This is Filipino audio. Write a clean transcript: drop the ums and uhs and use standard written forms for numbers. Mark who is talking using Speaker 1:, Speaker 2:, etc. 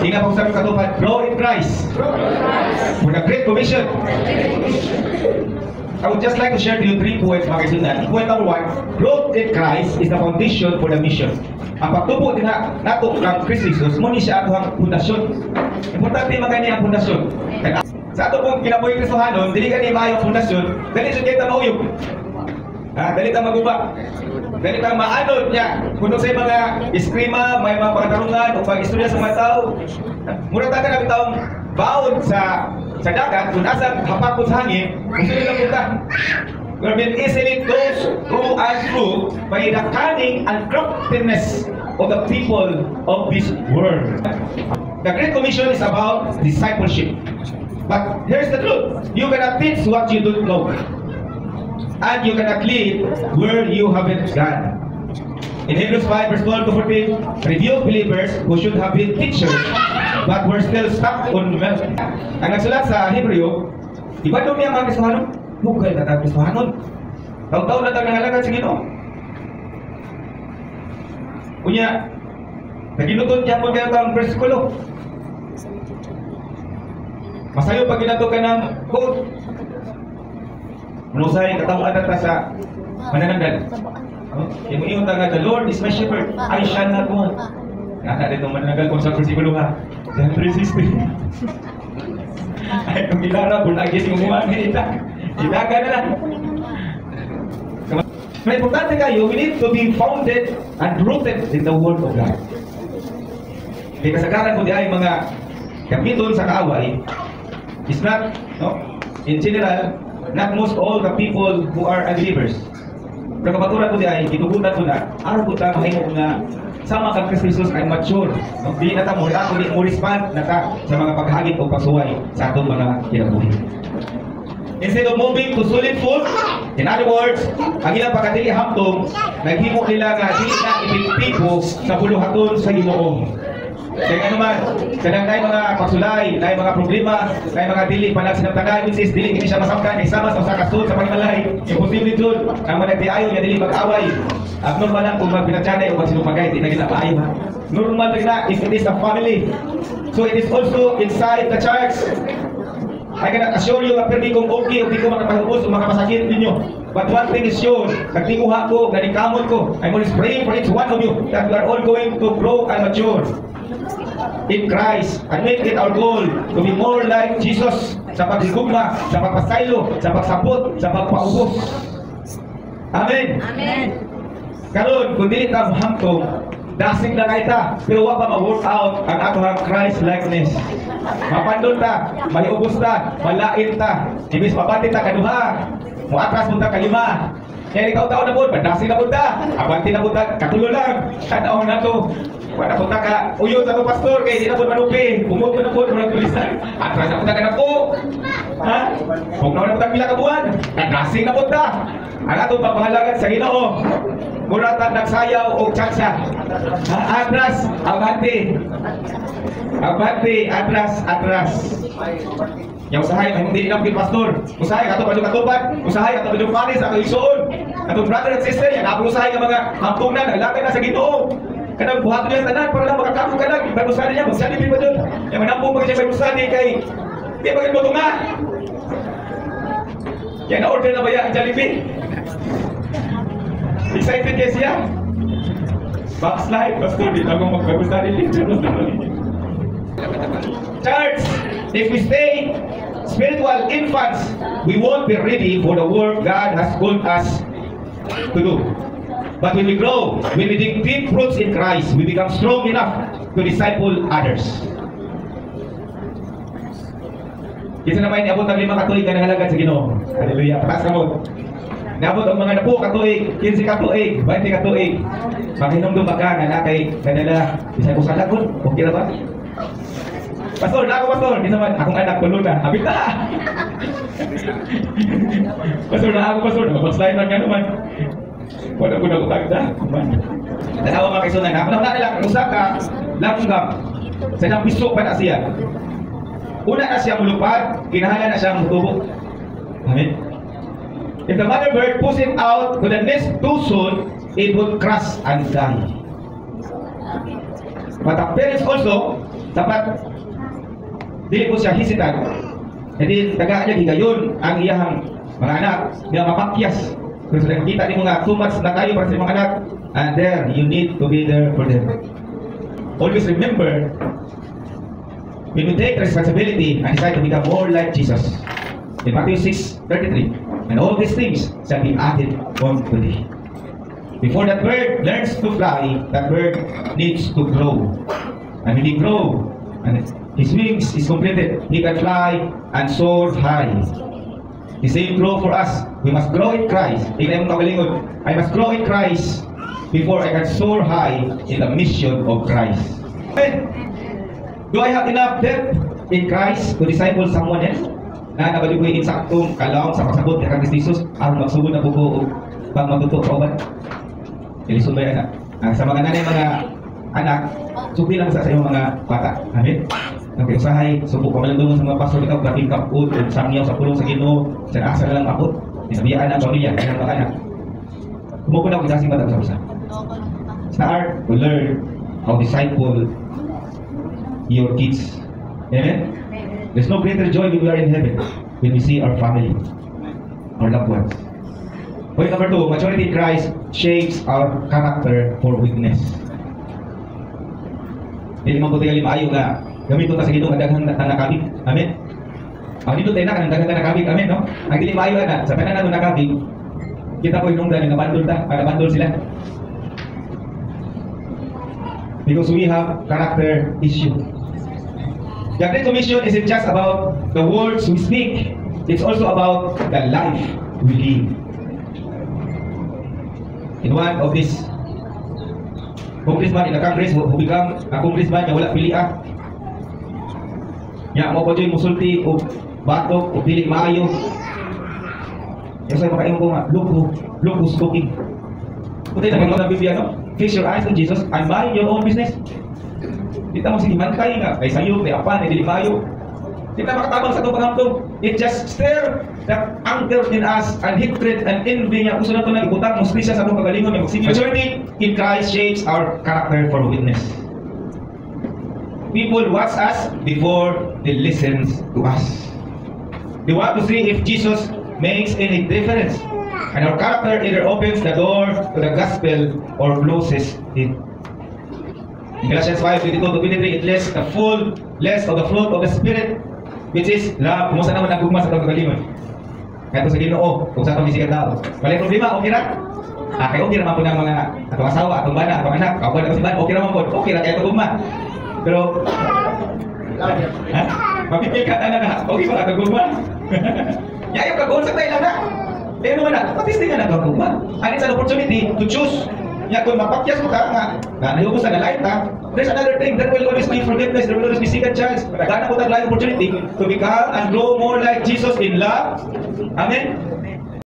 Speaker 1: Tingnan po sa katupad, grow in Christ. For the Great Commission. I would just like to share to you 3 points mga kaisundan. Point number 1, growth in Christ is the foundation for the mission. Ang pagtubo din nato ng Kristo Jesus, muna siya ato ang pundasyon. Importante magani ang pundasyon. Sa ato pong kinabuhi Kristohanon, dili gani maayo ang pundasyon, dali siya kita mauyog. Dali ta maguba. Dali ta maanod niya. Kuno sa mga iskrima, may mga pagkatarungan o pag-istorya sa mga tao. Mura ta ka taong baon sa dagat, kung asang hapakot sa hangin, gusto nila punta. We have been easily goes through and through by the cunning and craftiness of the people of this world. The Great Commission is about discipleship. But here's the truth. You cannot teach what you don't know. And you cannot lead where you haven't gone. In Hebrews 5 verse 12 to 14, review believers who should have been teachers but were still stuck on milk. Ang nagsulat sa Hebreo, iba doon niya mga Kristohanon? Bukay na tayo Kristohanon. Taon-taon na tayo nangalagad sa Ginoo. Kunya, naginutod niya po kaya taong bersikulo. Masayo pag ginato ka ng quote. Manusay, katawaan na ta sa manananggal. Yung iyong nga, the Lord is my shepherd, I shall not want. Nata dito manananggal kung sa bersikulo ha. John 3:16. Ay, kung ilara po lagi yung umuangin ita. Ilaga na lang. May importante kayo, we need to be founded and rooted in the Word of God. May kasagaran po di ay mga gamiton sa kaaway is not, no, in general, not most all the people who are unbelievers. Pero kapaturan po di ay, gitugutan po na, araw po tayo mahimong na sama kang Kristo Jesus ay mature. No? Di na ta mo respond na ta sa mga paghagit o pagsuway sa atong mga kinabuhi. Instead of moving to solid food, in other words, ang ilang pagkatili hamtong, naghimo nila nga di na ipintipo sa buluhaton sa Ginoo. Kaya ano man, kanang na mga pagsulay, na mga problema, na mga dili panagsinabtanan, which is dili hindi siya masamkan, isama sa kasud sa pagmalay, imposible doon, ang managtiayo niya dili mag-away. Abnormal lang kung magpinatsanay o magsinupagay, di na ginapaayo ha. Normal rin na if it is a family. So it is also inside the church. I cannot assure you na perdi kong okay o di ko makapahubos o makapasakit ninyo. But one thing is sure, nagtinguha ko, nanikamot ko, I'm always praying for each one of you that we are all going to grow and mature in Christ and make it our goal to be more like Jesus sa pagsigugma, sa pagpasaylo, sa pagsapot, sa pagpaubos. Amen.
Speaker 2: Amen.
Speaker 1: Karon kung dili ta hamtong, dasig na kita, pero wa pa ma-work out ang atong Christ likeness. Mapandon ta, maiubos ta, malain ta, ibis mabati ta kaduha, muatras mo ta kalima. Kaya ikaw taon na po, padasig na po ta, abanti na po ta, katulo lang, kadaon na to. Wala po ta ka, uyo sa to pastor, kaya di na po manupi, bumot ko na po, walang tulisan, atras na po ta ka na po. Ha? Huwag na po ta pila ka buwan, nadasig na po ta. Ang atong papahalagan sa Ginoo, mura ta nagsayaw o tsansa. Atras, abanti. Abanti, atras, atras. Yang usahay, may hindi lang pastor. Usahay, ato katupad. Usahay, ato panis, ato isuon. Atong brother and sister, yan. Ato usahay ng mga hampunan, naglapit na sa Ginoo. Kanang buhato niya tanan, para lang makakako ka lang. Bago sali niya, magsali pa doon. Yung manampong pa siya, bago sali kay... Di ba kayo nga? Yan, na-order na ba yan, Jollibee? Excited kayo siya? Backslide, pastor, di lang magbago sali dito. Church, if we stay spiritual infants, we won't be ready for the work God has called us to do. But when we grow, when we dig deep roots in Christ, we become strong enough to disciple others. Isa naman niabot ang 5 katuig na nanghalagan sa Ginoo. Hallelujah. Pataas ka mo. Niabot ang mga napo katuig, 15 katuig, 20 katuig. Maghinumdum ka na nakay kadala. Isa ko sa lagon. Okay na ba? Pastor, na ako pastor. Di naman, akong anak tulo na. Habit na! Pastor, na ako pastor. Napag-slide lang ka naman. Wala ko na kutagda. Tanawa mga kaisunan. Ako na lang, usa ka langgam. Sa nang piso pa na siya. Una na siya mulupad, kinahalan na siya mutubo. Amen. If the mother bird pushes it out to the nest too soon, it would crush and die. But the parents also Dapat dili po siya hisitan. Jadi taga niya higayon ang iyang mga anak nga mapakyas. Kung sila makita ni mga too much na kayo para sa mga anak, and there you need to be there for them. Always remember, when we take responsibility and decide to become more like Jesus, in Matthew 6:33, and all these things shall be added on to thee. Before that bird learns to fly, that bird needs to grow. And when he grows, and his wings is completed, he can fly and soar high. The same grow for us. We must grow in Christ. Tingnan mo kagalingon. I must grow in Christ before I can soar high in the mission of Christ. Amen. Do I have enough depth in Christ to disciple someone else? Na nabalik ko yung insaktong kalawang sa pagsabot kay Kristo Jesus ang magsugod na buko o pang matuto kauban. Ilisod ba yan? Sa mga nanay mga anak, subi lang sa iyong mga bata. Amen. Okay, usahay, subok ka malang doon sa mga pastor ikaw, grabe kaput, sangyaw sa pulong sa Ginoo, sa asa na lang kaput, isabiyaan ang pamilya, kaya ng mga anak. Kumukun ako kasing bata sa usa. Start to learn how to disciple your kids. Amen? There's no greater joy when we are in heaven, when we see our family, our loved ones. Point number 2, maturity in Christ shapes our character for witness. Hindi man po tayo limayo nga gamiton ta sa Ginoo nga daghang nakabig. Amen. Ang dito tayo na kanang daghang nakabig. Amen, no? Ang dili maayo na sa tanan nato nakabig. Kita ko hinungdan nga bandol ta, para bandol sila. Because we have character issue. The Great Commission isn't just about the words we speak. It's also about the life we live. In one of these congressman in the Congress who become a congressman na wala pilian. Ya, mo ko dyan musulti o batok o pili maayo. Yung sa'yo makain ko nga, locus cooking. Puti na mga Biblia, no? Fix your eyes on Jesus and mind your own business. Kita mo sige, mankay nga, kay sayo, kay apan, kay dili maayo. Kita makatabang sa itong pangamtong. It just stir that anger in us and hatred and envy niya. Gusto na ito na ibutang mo siya sa itong kagalingon. Maturity in Christ shapes our character for witness. People watch us before they listen to us. They want to see if Jesus makes any difference. And our character either opens the door to the gospel or closes it. In Galatians 5:22-23, it lists the fullness of the fruit of the Spirit, which is love. Kumusta naman ang gugma sa itong kagalingon? Kaya ito sa Ginoo, kung sa itong bisikat tao. Walay problema, okay na? Kaya okay naman po ng mga atong asawa, atong bana, atong anak, kauban na kasiban, okay naman po. Okay na kaya ito gugma. Pero, mapipil ka na okay ba ka gugma? Yayo ka goon sa tayo lang na. Pero naman na, patistingan na ka gugma. And it's an opportunity to choose. Ya, kung mapakyas mo ka nga, nahiyuko sa nalait ha, there's another thing, there will always be forgiveness, there will always be second chance. Nagana ko tag-life opportunity to become and grow more like Jesus in love. Amen?